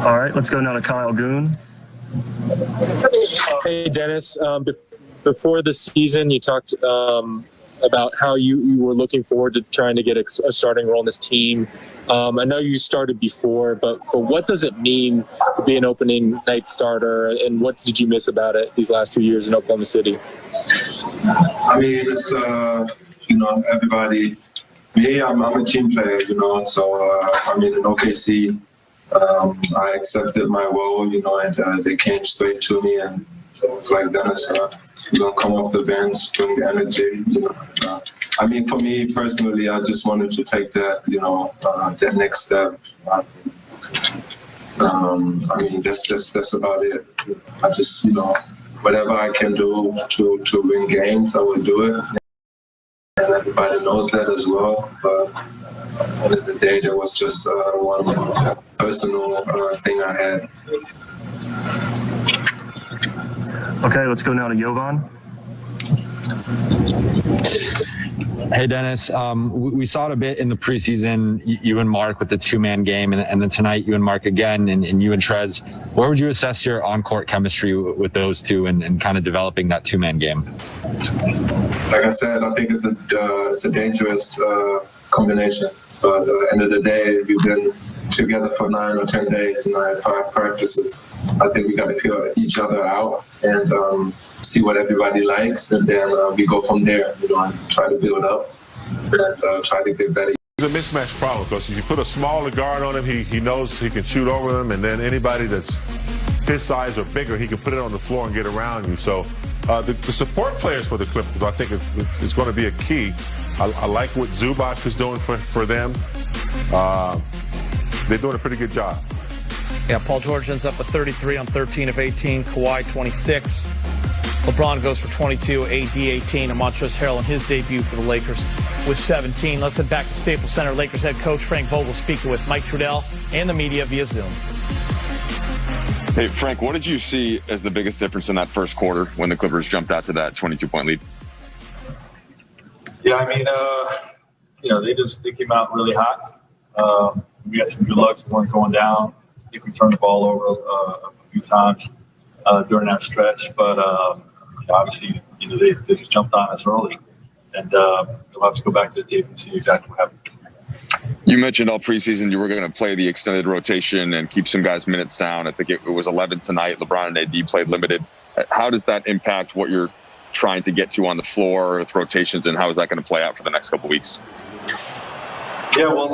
All right, let's go now to Kyle Goon. Hey, Dennis. Before the season, you talked about how you were looking forward to trying to get a starting role in this team. I know you started before, but what does it mean to be an opening night starter, and what did you miss about it these last 2 years in Oklahoma City? I mean, it's, everybody, me, I'm a team player, so, I mean, in OKC, I accepted my role, and they came straight to me, and it's like, Dennis, you're going to come off the bench, bring the energy, I mean, for me personally, I just wanted to take that, that next step. I mean, that's about it. I just, whatever I can do to win games, I will do it. And everybody knows that as well. But at the end of the day, there was just one personal thing I had. Okay, let's go now to Jovan. Hey, Dennis. We saw it a bit in the preseason, you and Mark with the two-man game, and then tonight you and Mark again, and you and Trez. Where would you assess your on-court chemistry with those two and kind of developing that two-man game? Like I said, I think it's a dangerous combination. But at the end of the day, we've been together for 9 or 10 days, and I have 5 practices. I think we got to feel each other out and see what everybody likes, and then we go from there, and try to build up and try to get better. It's a mismatch problem because if you put a smaller guard on him, he knows he can shoot over them, and then anybody that's his size or bigger, he can put it on the floor and get around you. So the support players for the Clippers, I think, is going to be a key. I like what Zubac is doing for them. They're doing a pretty good job. Yeah, Paul George ends up with 33 on 13 of 18. Kawhi 26. LeBron goes for 22, AD 18, and Montrezl Harrell in his debut for the Lakers with 17. Let's head back to Staples Center. Lakers head coach Frank Vogel speaking with Mike Trudell and the media via Zoom. Hey, Frank, what did you see as the biggest difference in that first quarter when the Clippers jumped out to that 22-point lead? Yeah, I mean, they came out really hot. We had some good looks. We weren't going down. I think we turned the ball over a few times during that stretch, but obviously, they just jumped on us early, and we'll have to go back to the tape and see exactly what happened. You mentioned all preseason you were going to play the extended rotation and keep some guys' minutes down. I think it was 11 tonight. LeBron and AD played limited. How does that impact what you're trying to get to on the floor with rotations, and how is that going to play out for the next couple of weeks? Yeah, well,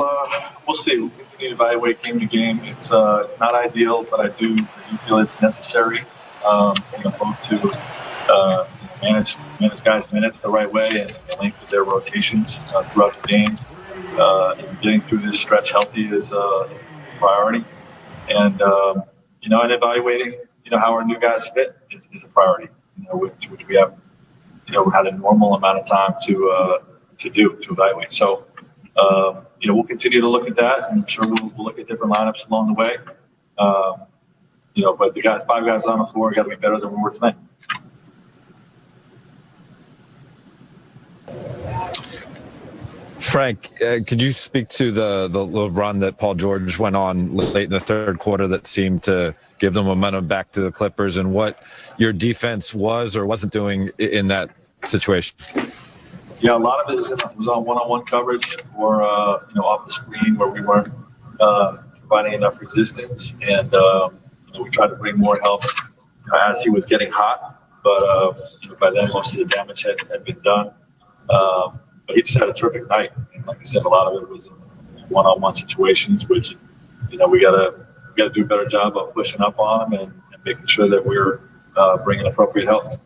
we'll see. We'll continue to evaluate game to game. It's not ideal, but I do feel it's necessary. Both to manage guys' minutes the right way and lengthen their rotations throughout the game. Getting through this stretch healthy is a priority, and and evaluating how our new guys fit is a priority. Which we have had a normal amount of time to evaluate. So we'll continue to look at that, and I'm sure we'll look at different lineups along the way. But the 5 guys on the floor got to be better than we were tonight. Frank, could you speak to the run that Paul George went on late in the third quarter that seemed to give them momentum back to the Clippers, and what your defense was or wasn't doing in that situation? Yeah, a lot of it was on one-on-one coverage or off the screen where we weren't providing enough resistance, and we tried to bring more help as he was getting hot. But by then, most of the damage had been done. But he just had a terrific night, and like I said, a lot of it was in one-on-one situations, which we gotta do a better job of pushing up on him and making sure that we're bringing appropriate help.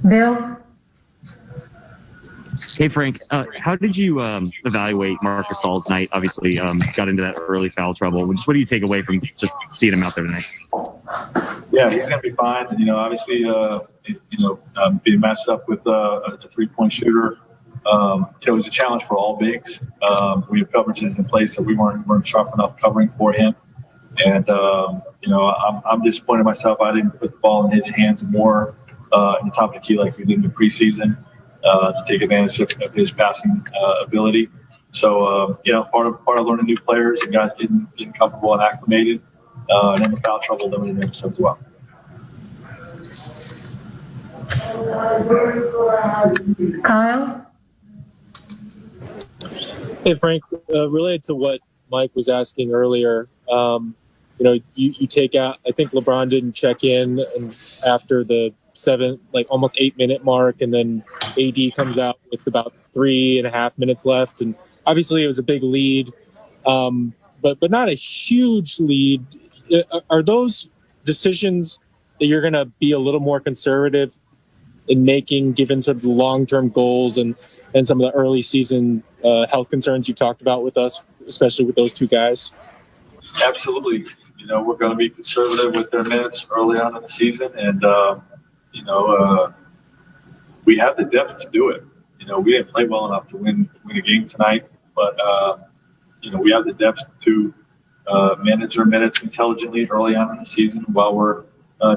Bill? Hey, Frank. How did you evaluate Marc Gasol's night? Obviously, got into that early foul trouble. What do you take away from just seeing him out there tonight? Yeah, he's going to be fine. Obviously, being matched up with a three-point shooter, it was a challenge for all bigs. We have coverages in place that we weren't sharp enough covering for him. And, I'm disappointed myself. I didn't put the ball in his hands more in the top of the key like we did in the preseason. to take advantage of his passing ability. So, part of learning new players and guys getting comfortable and acclimated, and then the foul trouble limiting them as well. Kyle? Hey, Frank, related to what Mike was asking earlier, you take out, I think LeBron didn't check in and after the almost 8 minute mark, and then AD comes out with about 3.5 minutes left. And obviously it was a big lead, but not a huge lead. Are those decisions that you're going to be a little more conservative in making, given sort of the long-term goals and some of the early season health concerns you talked about with us, especially with those two guys? Absolutely. We're going to be conservative with their minutes early on in the season, and we have the depth to do it. We didn't play well enough to win a game tonight, but we have the depth to manage our minutes intelligently early on in the season while we're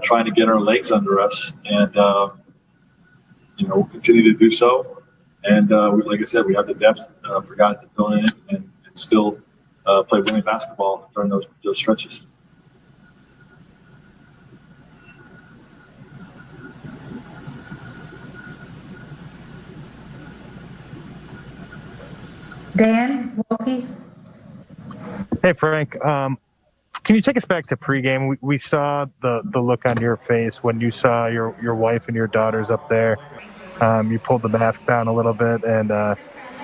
trying to get our legs under us, and we'll continue to do so. And like I said, we have the depth for guys to fill in and still play winning basketball during those stretches. Dan Wilkie? Hey, Frank. Can you take us back to pregame? We saw the look on your face when you saw your wife and your daughters up there. You pulled the mask down a little bit and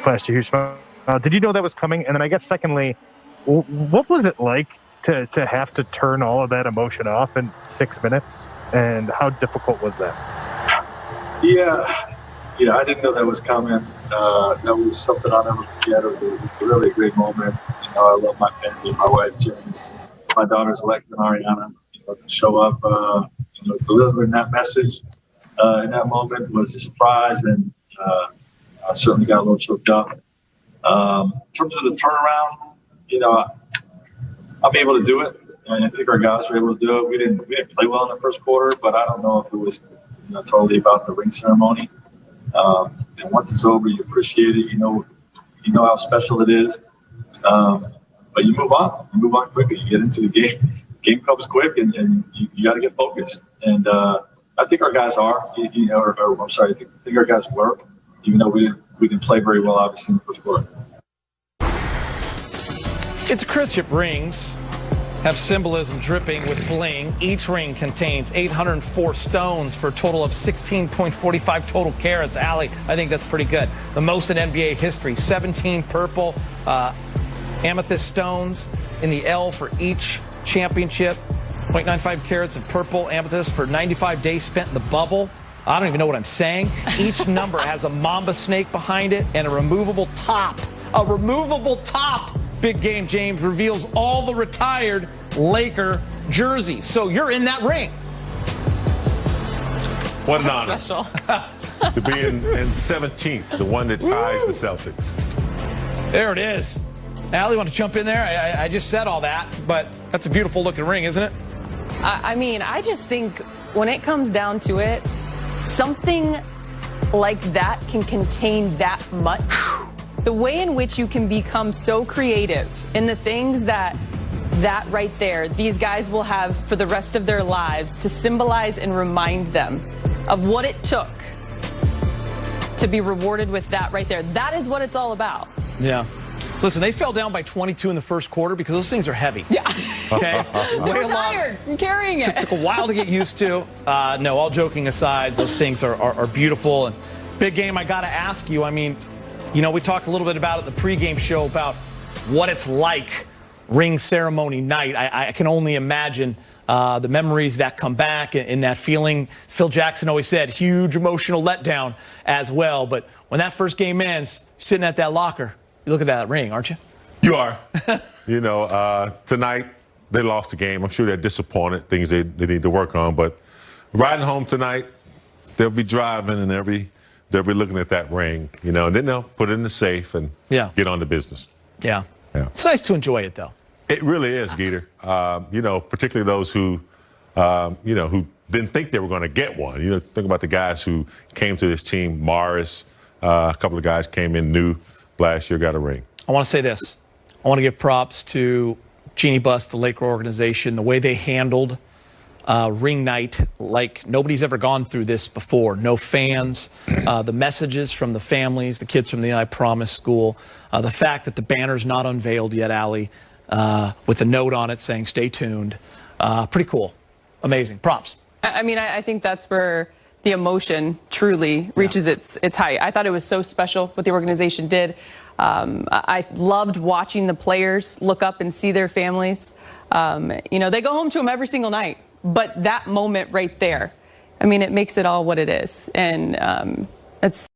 flashed a huge smile. Did you know that was coming? And then I guess secondly, what was it like to have to turn all of that emotion off in 6 minutes? And how difficult was that? Yeah, I didn't know that was coming. That was something I'll never forget. It was really a great moment. I love my family, my wife, Jen, my daughters, Alexa and Ariana. To show up, delivering that message in that moment was a surprise, and I certainly got a little choked up. In terms of the turnaround, I'm able to do it, and I think our guys were able to do it. We didn't play well in the first quarter, but I don't know if it was totally about the ring ceremony. And once it's over, you appreciate it. You know how special it is. But you move on. You move on quickly. You get into the game. Game comes quick, and you got to get focused. And I think our guys are. I think our guys were, even though we didn't play very well, obviously, in the first quarter. It's Chip rings. Have symbolism dripping with bling. Each ring contains 804 stones for a total of 16.45 total carats. Allie, I think that's pretty good. The most in NBA history. 17 purple amethyst stones in the L for each championship. 0.95 carats of purple amethyst for 95 days spent in the bubble. I don't even know what I'm saying. Each number has a mamba snake behind it and a removable top. A removable top. Big Game James reveals all the retired Laker jerseys. So you're in that ring. What an honor. Special. To be in 17th, the one that ties the Celtics. There it is. Allie, want to jump in there? I just said all that, but that's a beautiful looking ring, isn't it? I just think when it comes down to it, something like that can contain that much. The way in which you can become so creative in the things that right there, these guys will have for the rest of their lives to symbolize and remind them of what it took to be rewarded with that right there. That is what it's all about. Yeah. Listen, they fell down by 22 in the first quarter because those things are heavy. Yeah. Okay. We're tired from carrying it. Took a while to get used to. No, all joking aside, those things are beautiful. And Big Game, I got to ask you, we talked a little bit about it in the pregame show about what it's like ring ceremony night. I can only imagine the memories that come back and that feeling. Phil Jackson always said huge emotional letdown as well. But when that first game ends, sitting at that locker, you look at that ring, aren't you? You are. Tonight they lost the game. I'm sure they're disappointed, things they need to work on. But riding home tonight, they'll be driving and they'll be looking at that ring, and then they'll put it in the safe and get on to business. Yeah. It's nice to enjoy it, though. It really is, Geeter. Particularly those who didn't think they were going to get one. Think about the guys who came to this team, Morris, A couple of guys came in new last year, got a ring. I want to say this. I want to give props to Jeannie Buss, the Laker organization, the way they handled ring night like nobody's ever gone through this before. No fans, the messages from the families, the kids from the I Promise school, the fact that the banner's not unveiled yet, Allie, with a note on it saying stay tuned. Pretty cool. Amazing. Props. I mean, I think that's where the emotion truly reaches its height. I thought it was so special what the organization did. I loved watching the players look up and see their families. You know, they go home to them every single night, but that moment right there, I mean, it makes it all what it is. And it's